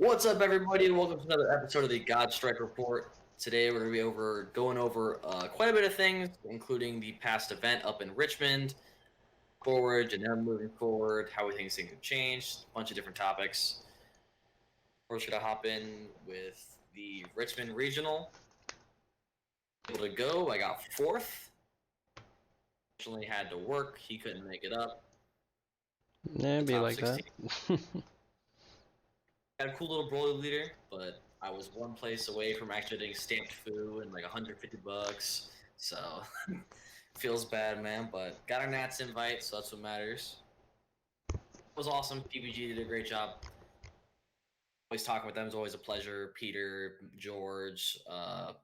What's up, everybody, and welcome to another episode of the God Strike Report. Today, we're going to be going over quite a bit of things, including the past event up in Richmond, forward, and now moving forward, how we think things have changed, a bunch of different topics. We're just going to hop in with the Richmond Regional. Able to go, I got fourth. Fortunately, had to work. He couldn't make it up. Yeah, it'd be Top like 16. that. Had a cool little broly leader, but I was one place away from actually getting stamped food and like $150. So feels bad, man. But got our Nats invite, so that's what matters. It was awesome. PBG did a great job. Always talking with them is always a pleasure. Peter, George,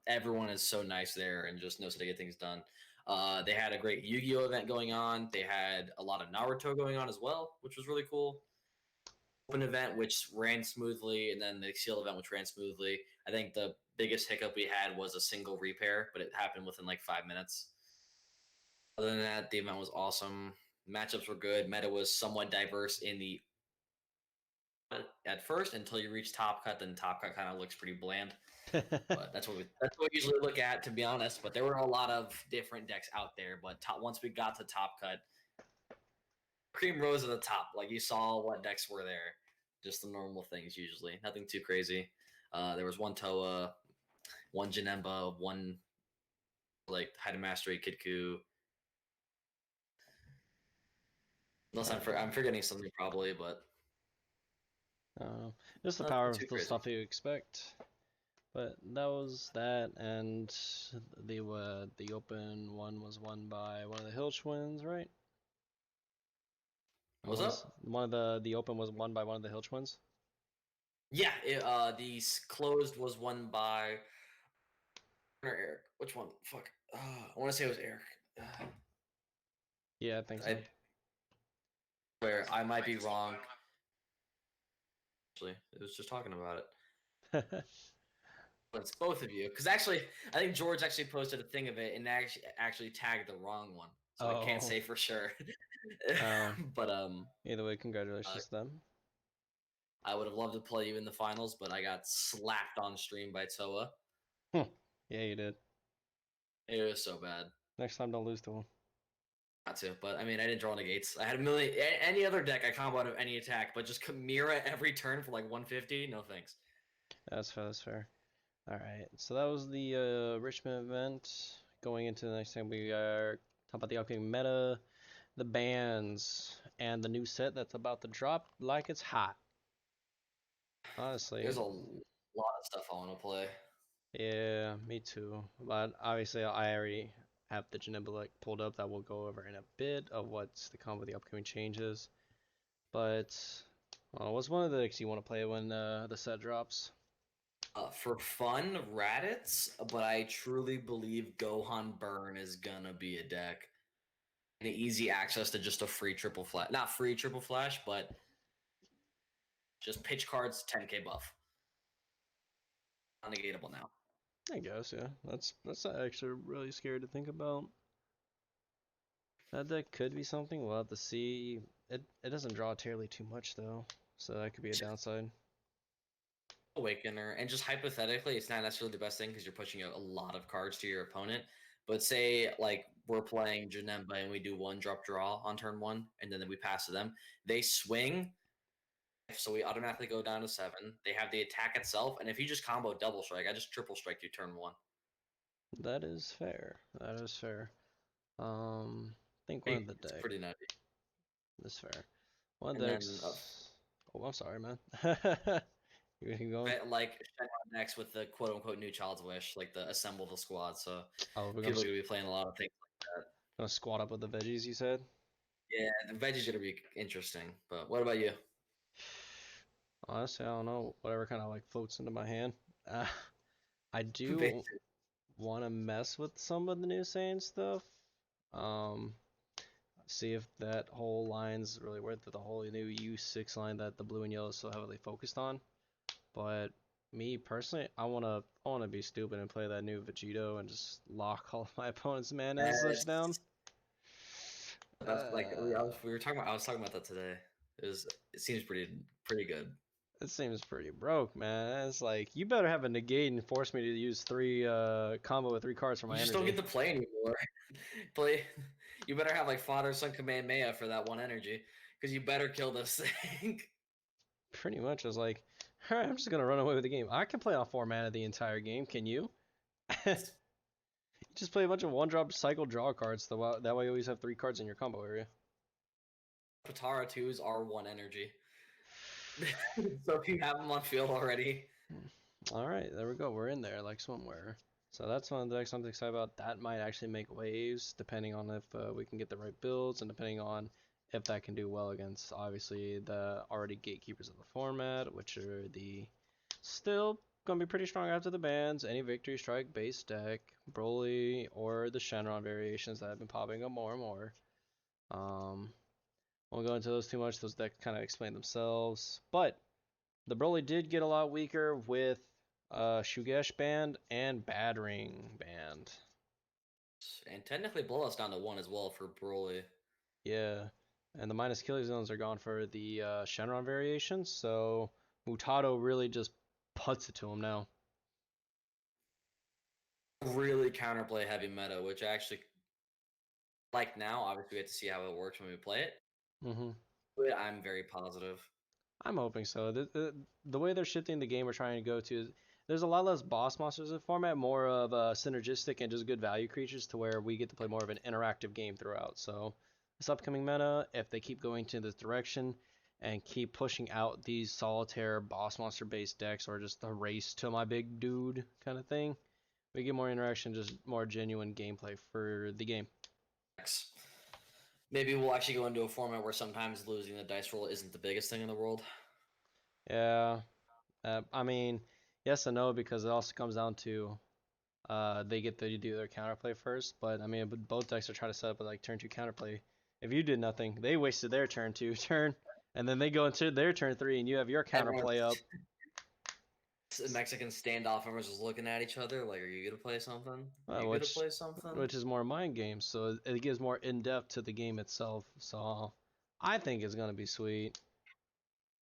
everyone is so nice there and just knows how to get things done. They had a great Yu-Gi-Oh event going on. They had a lot of Naruto going on as well, which was really cool. Open event which ran smoothly, and then the sealed event which ran smoothly. I think the biggest hiccup we had was a single repair, but it happened within like 5 minutes. Other than that, the event was awesome. Matchups were good. Meta was somewhat diverse in the at first until you reach top cut. Then top cut kind of looks pretty bland, but that's what we usually look at, to be honest. But there were a lot of different decks out there. But once we got to top cut, cream rose at the top. Like you saw what decks were there. Just the normal things usually. Nothing too crazy. There was one Toa, one Janemba, one like Hide Mastery Kidku. Unless I'm forgetting something probably, but Just the nothing power of too the crazy. stuff you expect. But that was that, and the open one was won by one of the Hill Twins, right? What's up? One of the open was won by one of the Hill Twins. Yeah, the closed was won by or Eric. Which one? Fuck. I want to say it was Eric. Yeah, I think so. I where I might be wrong. Actually, it was just talking about it. But it's both of you, because actually, I think George actually posted a thing of it and actually tagged the wrong one, so I can't Oh, say for sure. But either way, uh, congratulations to them. I would have loved to play you in the finals, but I got slapped on stream by Toa. Yeah, you did. It was so bad. Next time, don't lose to him. Not to, but I mean, I didn't draw negates. I had a million. Any other deck, I combo out of any attack, but just Chimera every turn for like 150. No thanks. That's fair. That's fair. All right, so that was the Richmond event. Going into the next thing, we are talking about the upcoming meta, the bans, and the new set that's about to drop like it's hot. Honestly, There's a lot of stuff I want to play. yeah, me too. But obviously, I already have the janemba like pulled up that we'll go over in a bit of what's to come with the upcoming changes. But what's one of the decks you want to play when the set drops? For fun, Raditz, but I truly believe Gohan Burn is gonna be a deck. And easy access to just a free triple flash. Not free triple flash, but just pitch cards, 10k buff. Unnegatable now. I guess, yeah. That's actually really scary to think about. That could be something. We'll have to see. It doesn't draw terribly too much though, so that could be a downside. Awakener, and just hypothetically, it's not necessarily the best thing because you're pushing out a lot of cards to your opponent. But say like we're playing Janemba and we do one drop draw on turn one, and then we pass to them. They swing, so we automatically go down to 7. They have the attack itself, and if you just combo double strike, I just triple strike you turn 1. That is fair. That is fair. I think one of the It's deck. pretty nutty. That's fair. One of And the then decks. Oh, I'm sorry, man. You gonna keep going? like Shenron next with the quote unquote new Child's Wish, like the assemble the squad. So Oh, we're people are gonna be playing a lot of things like that. gonna squat up with the veggies. You said. Yeah, the veggies gonna be interesting. But what about you? Honestly, I don't know. Whatever kind of like floats into my hand. Uh, I do Basic. want to mess with some of the new Saiyan stuff. Um, see if that whole line's really worth it. The whole new U6 line that the blue and yellow is so heavily focused on. But me personally, I wanna be stupid and play that new Vegito and just lock all of my opponent's mana and such down. That's like we were talking about. I was talking about that today. It seems pretty good. It seems pretty broke, man. It's like you better have a negate and force me to use three combo with 3 cards for You my just don't energy. get to play anymore. Play. You better have like Father, Son, Kamehameha for that one energy, because you better kill this thing. Pretty much, I was like, all right, I'm just gonna run away with the game. I can play off 4 mana the entire game. Can you? You just play a bunch of 1-drop cycle draw cards. That way you always have 3 cards in your combo area. Patara 2s are one energy. So if you have them on field already. All right, there we go. We're in there like swimwear. So that's one of the decks I'm excited about. That might actually make waves, depending on if we can get the right builds, and depending on if that can do well against obviously the already gatekeepers of the format, which are the still gonna be pretty strong after the bans. Any Victory Strike base deck, Broly, or the Shenron variations that have been popping up more and more. Won't go into those too much. Those decks kind of explain themselves, but the Broly did get a lot weaker with Shugesh banned and Battering banned. And technically blow us down to 1 as well for Broly. Yeah, and the minus killing zones are gone for the Shenron variations, so Mutado really just puts it to him now. Really counterplay heavy meta, which I actually like now. Obviously, we have to see how it works when we play it. hmm But I'm very positive. I'm hoping so. The way they're shifting the game we're trying to go to is there's a lot less boss monsters in the format, more of synergistic and just good value creatures to where we get to play more of an interactive game throughout. So this upcoming meta, if they keep going to this direction and keep pushing out these solitaire boss monster based decks or just the race to my big dude kind of thing, we get more interaction, just more genuine gameplay for the game. Maybe we'll actually go into a format where sometimes losing the dice roll isn't the biggest thing in the world. Yeah, I mean, yes and no because it also comes down to they get to do their counterplay first. But I mean, both decks are trying to set up a like turn 2 counterplay. If you did nothing, they wasted their turn 2 turn, and then they go into their turn 3, and you have your counterplay up. Mexican standoff, everyone's just looking at each other like, "Are you gonna play something? Are you gonna Which play something?" which is more mind games, so it gives more in depth to the game itself. So I think it's gonna be sweet.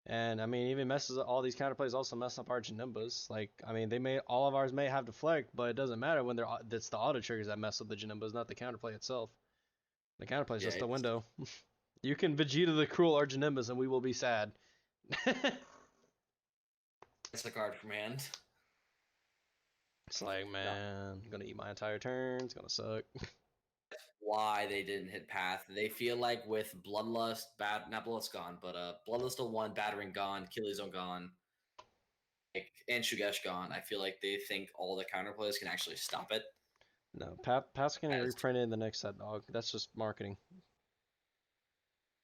And I mean, even messes all these counterplays also mess up our Janembas. Like, I mean, they may all of ours may have deflect, but it doesn't matter when they're it's the auto triggers that mess up the Janembas, not the counterplay itself. The counterplay is Yeah, just a window. You can Vegeta the Cruel Arginimbus and we will be sad. it's a card from hand. It's like, man, I'm gonna eat my entire turn. It's gonna suck. Why they didn't hit path? They feel like with Bloodlust, not Bloodlust gone, but Bloodlust 1, Battering gone, Killing Zone gone, like, and Shugesh gone. I feel like they think all the counterplays can actually stop it. No, Path's getting As, reprinted in the next set, dog. That's just marketing.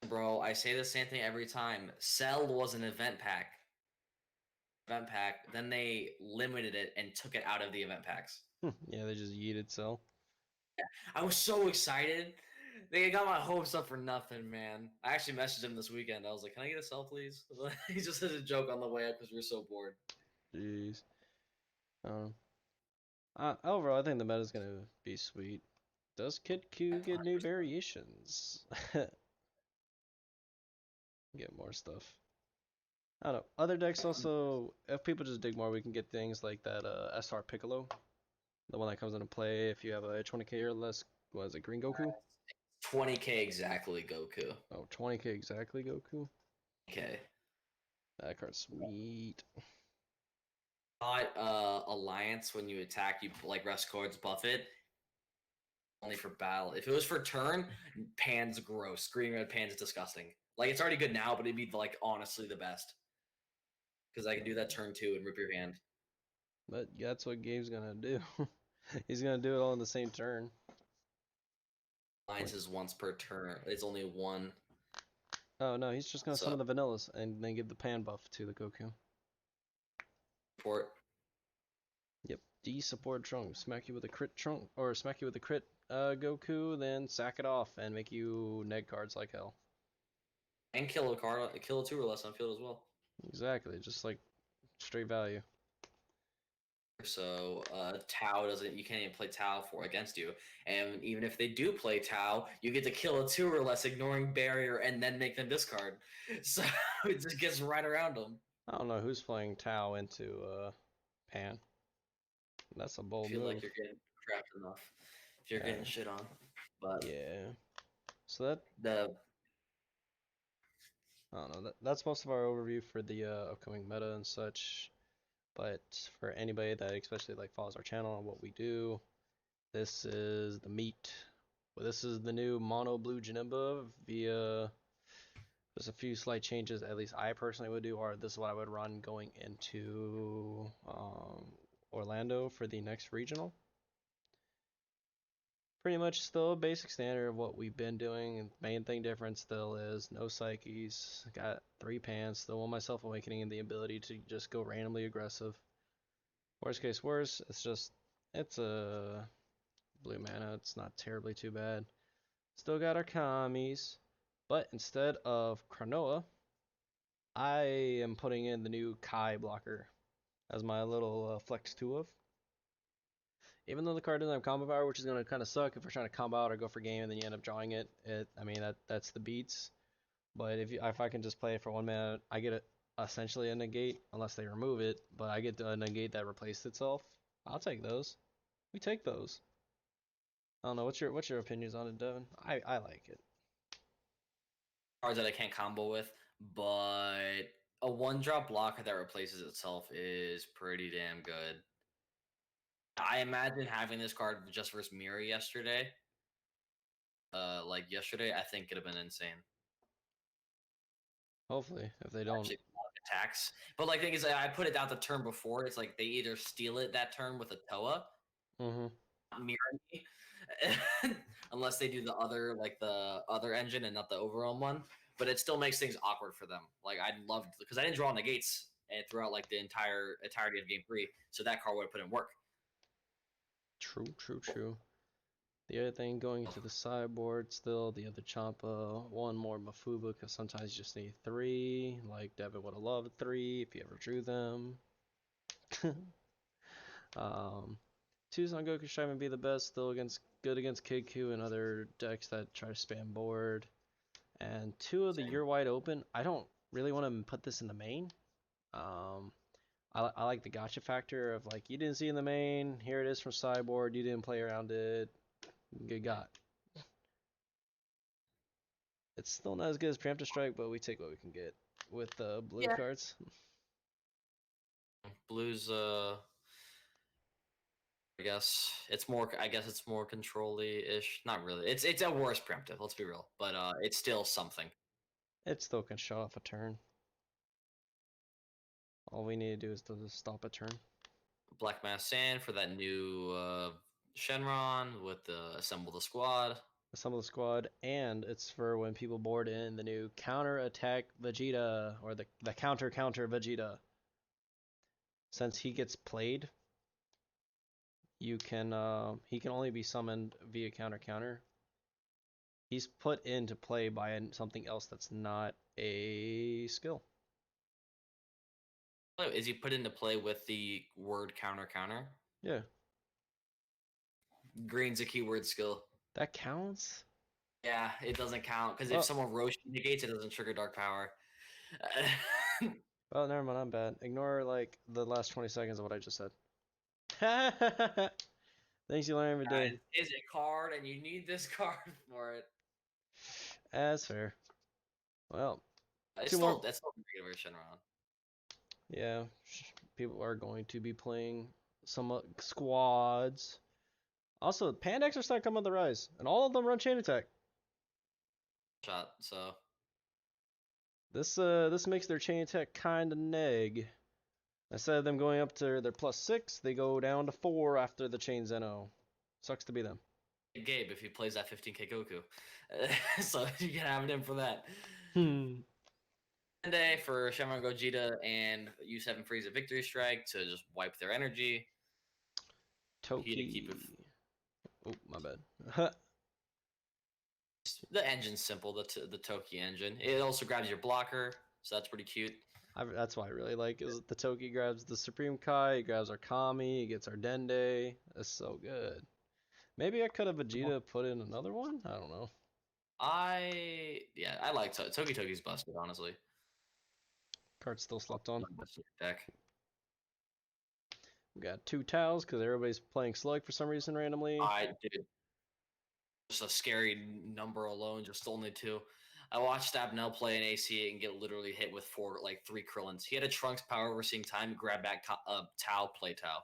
bro, I say the same thing every time. Cell was an event pack. Then they limited it and took it out of the event packs. Yeah, they just yeeted Cell. I was so excited. They got my hopes up for nothing, man. I actually messaged him this weekend. I was like, "Can I get a Cell, please?" He just had a joke on the way up because we were so bored. Jeez. Overall, I think the meta's gonna be sweet. Does Kid Q get new 100%. variations? Get more stuff. I don't know. Other decks also, if people just dig more, we can get things like that SR Piccolo. The one that comes into play if you have a 20k or less. What is it, Green Goku? 20k exactly, Goku. Oh, 20k exactly, Goku. Okay. That card's sweet. Not Alliance when you attack, you like rest cards, buff it. Only for battle. If it was for turn, Pan's gross. Green red Pan's disgusting. Like it's already good now, but it'd be like honestly the best. Because I can do that turn 2 and rip your hand. But that's what Gabe's gonna do. He's gonna do it all in the same turn. Alliance is once per turn. It's only one. Oh no, he's just gonna So summon the vanillas and then give the pan buff to the Goku. support. Yep. D support trunk. Smack you with a crit trunk or smack you with a crit Goku, then sack it off and make you neg cards like hell. And kill a card, kill a 2 or less on field as well. Exactly, just like straight value. So Tau doesn't. You can't even play Tau for against you. And even if they do play Tau, you get to kill a 2 or less, ignoring barrier, and then make them discard. So it just gets right around them. I don't know who's playing Tau into Pan. That's a I bold feel like move. you're getting crapped enough if you're getting Yeah. shit on. But Yeah. So that the I don't know. That's most of our overview for the upcoming meta and such. But for anybody that especially like follows our channel and what we do, this is the meat. Well, this is the new mono blue janemba via just a few slight changes. At least I personally would do, or this is what I would run going into Orlando for the next regional. Pretty much still a basic standard of what we've been doing. And main thing different still is no psyches. Got 3 pans. Still want myself awakening and the ability to just go randomly aggressive. Worst case worse, it's a blue mana. It's not terribly too bad. Still got our commies, but instead of Chronoa, I am putting in the new Kai blocker as my little flex 2 of. Even though the card doesn't have combo power, which is going to kind of suck if we're trying to combo out or go for game and then you end up drawing it. I mean, that's the beats. But if I can just play it for 1 mana, I get essentially a negate, unless they remove it, but I get a negate that replaced itself. I'll take those. We take those. I don't know. What's your opinions on it, Devin? I like it. cards that I can't combo with, but a 1-drop blocker that replaces itself is pretty damn good. I imagine having this card just versus Mirror yesterday. Like yesterday, I think it'd have been insane. Hopefully, if they don't. Actually, attacks, but like thing is, I put it down the turn before. It's like they either steal it that turn with a Toa, Mm-hmm. mirror me, unless they do the other engine and not the overall one. But it still makes things awkward for them. Like I loved because I didn't draw negates and throughout like the entirety of game 3, so that card would have put in work. True, true, true. The other thing going into the sideboard still, the other Champa, one more Mafuba, because sometimes you just need 3. Like Devin would have loved 3 if you ever drew them. um, 2 Son Goku Strive and be the best, still good against Kidku and other decks that try to spam board. And 2 of the Same. You're Wide Open, I don't really want to put this in the main. Um, I like the gotcha factor of like, you didn't see in the main, here it is from sideboard, you didn't play around it, good got. It's still not as good as Preemptive Strike, but we take what we can get with blue Yeah, cards. blues. I guess it's more. I guess it's more control-y ish. Not really. It's a worse preemptive. Let's be real, but it's still something. It still can shut off a turn. All we need to do is to just stop a turn. Black Mass Sand for that new Shenron with the assemble the squad. Assemble the squad, and it's for when people board in the new counter attack Vegeta or the counter Vegeta. Since he gets played, he can only be summoned via counter. He's put into play by something else that's not a skill. Oh, is he put into play with the word counter? Yeah, Green's a keyword skill. that counts. Yeah, it doesn't count because if Well, someone Roshi negates, it doesn't trigger Dark Power. well, never mind. I'm bad. Ignore like the last 20 seconds of what I just said. Things you learn every day. Is a card, and you need this card for it. That's fair. Well, It's two more. still that's still a regular Shenron. Yeah, people are going to be playing some squads. Also, Pandex are starting to come on the rise, and all of them run chain attack. Shot. So This makes their chain attack kind of neg. Instead of them going up to their +6, they go down to 4 after the chain Zeno. Sucks to be them. Gabe, if he plays that 15k Goku, so you can have him for that. Hmm. Day for Shenron Gogeta and U7 Freeze a Victory Strike to just wipe their energy. He to keep it. Oh, my bad. The engine's simple. The Toki engine. It also grabs your blocker, so that's pretty cute. That's why I really like is the Toki grabs the Supreme Kai, he grabs our Kami, he gets our Dende. That's so good. Maybe I could have Vegeta put in another one? I don't know. I like Toki's busted, honestly. Card's still slept on. Deck. We got 2 towels because everybody's playing slug for some reason randomly. I did. Just a scary number alone, just only 2. I watched Abnell play an AC and get literally hit with 3 Krillins. He had a Trunks power overseeing time, grab back Tau, play Tau.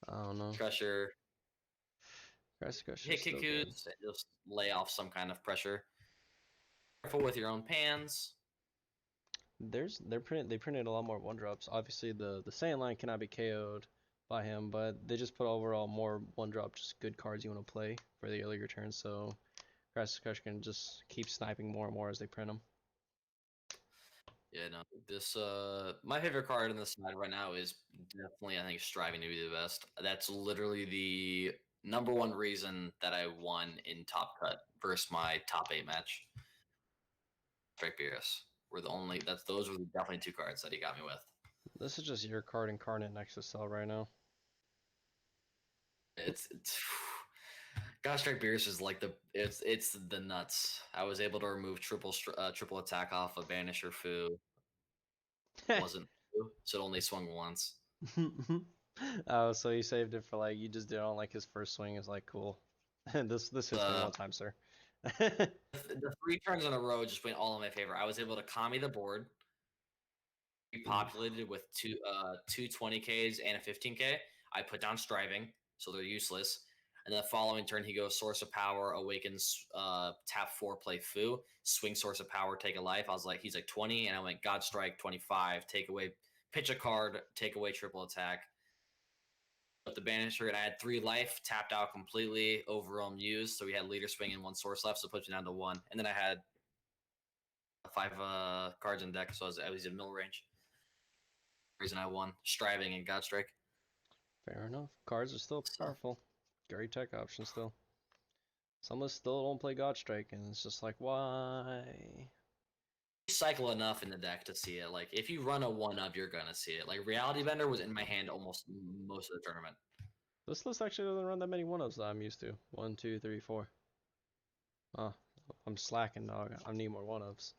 I don't know. Pressure. Crusher Hit still good. Kikus and just lay off some kind of pressure. Careful with your own pans. They printed a lot more 1-drops. Obviously the Saiyan line cannot be KO'd by him, but they just put overall more 1-drop, just good cards you want to play for the earlier turns. So Crusher can just keep sniping more and more as they print them. Yeah, no. This my favorite card in this side right now is definitely, I think, striving to be the best. That's literally the #1 reason that I won in Top Cut versus my top 8 match. Strike Beerus were the only. Those were definitely 2 cards that he got me with. This is just your card incarnate next to Cell right now. It's God Strike Beerus is like it's the nuts. I was able to remove triple attack off of Banisher Fu. Wasn't Fu, so it only swung once. Oh, so you saved it for like you just didn't like his first swing is like cool. this hits me one time, sir. The 3 turns in a row just went all in my favor. I was able to commie the board, repopulated with two 20Ks and a 15K. I put down striving, so they're useless. And then the following turn, he goes Source of Power, Awakens, tap 4, play Fu, swing Source of Power, take a life. I was like, he's like 20, and I went God Strike 25, take away, pitch a card, take away triple attack. But the Banisher, and I had 3 life, tapped out completely, overwhelmed used, so we had Leader Swing and 1 Source left, so it puts me down to 1. And then I had 5 cards in deck, so I was in middle range. Reason I won, striving and God Strike. Fair enough. Cards are still powerful. Great tech option still. Some of us still don't play God Strike, and it's just like, why? You cycle enough in the deck to see it. Like, if you run a 1-up, you're gonna see it. Like, Reality Bender was in my hand almost most of the tournament. This list actually doesn't run that many 1-ups that I'm used to. 1, 2, 3, 4. Oh, I'm slacking, dog. I need more 1-ups.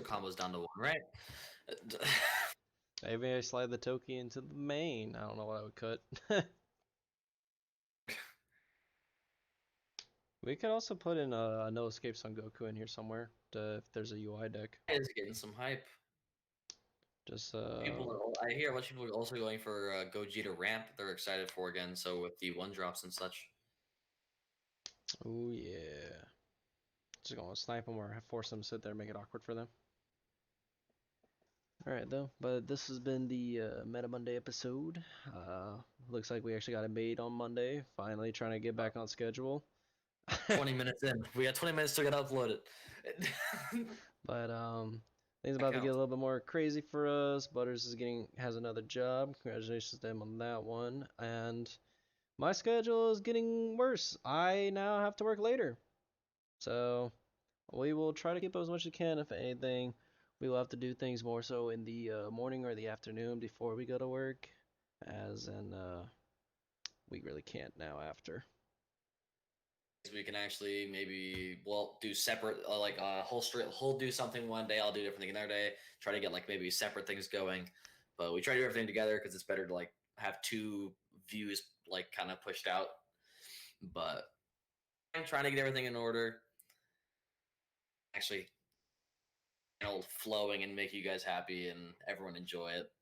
Combos down to 1, right? Maybe I slide the Toki into the main. I don't know what I would cut. We could also put in a No Escape Son Goku in here somewhere if there's a UI deck. It's getting some hype. Just I hear a bunch of people are also going for Gogeta ramp. They're excited for again. So with the 1-drops and such. Oh yeah. Just gonna snipe them or force them to sit there and make it awkward for them. Alright though, but this has been the Meta Monday episode. Looks like we actually got it made on Monday. Finally trying to get back on schedule. 20 minutes in. We got 20 minutes to get uploaded. But things about to get a little bit more crazy for us. Butters has another job. Congratulations to him on that one. And my schedule is getting worse. I now have to work later. So we will try to keep up as much as we can. If anything, we will have to do things more so in the morning or the afternoon before we go to work. As in, we really can't now after. We can actually maybe do separate he'll do something one day, I'll do a different thing another day, try to get like maybe separate things going, but we try to do everything together because it's better to like have 2 views like kind of pushed out. But I'm trying to get everything in order, actually, flowing and make you guys happy and everyone enjoy it.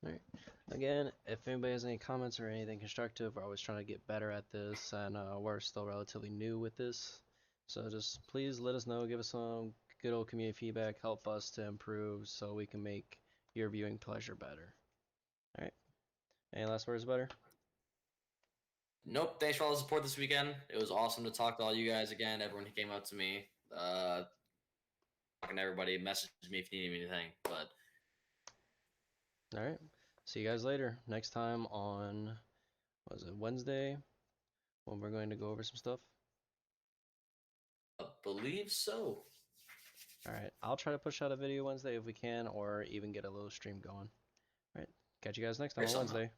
All right. Again, if anybody has any comments or anything constructive, we're always trying to get better at this, and we're still relatively new with this. So just please let us know, give us some good old community feedback, help us to improve so we can make your viewing pleasure better. All right. Any last words, Butter? Nope. Thanks for all the support this weekend. It was awesome to talk to all you guys again. Everyone who came out to me, talking to everybody, message me if you need anything. But all right. See you guys later. Next time on, what is it, Wednesday, when we're going to go over some stuff? I believe so. Alright, I'll try to push out a video Wednesday if we can, or even get a little stream going. Alright, catch you guys next time on Wednesday.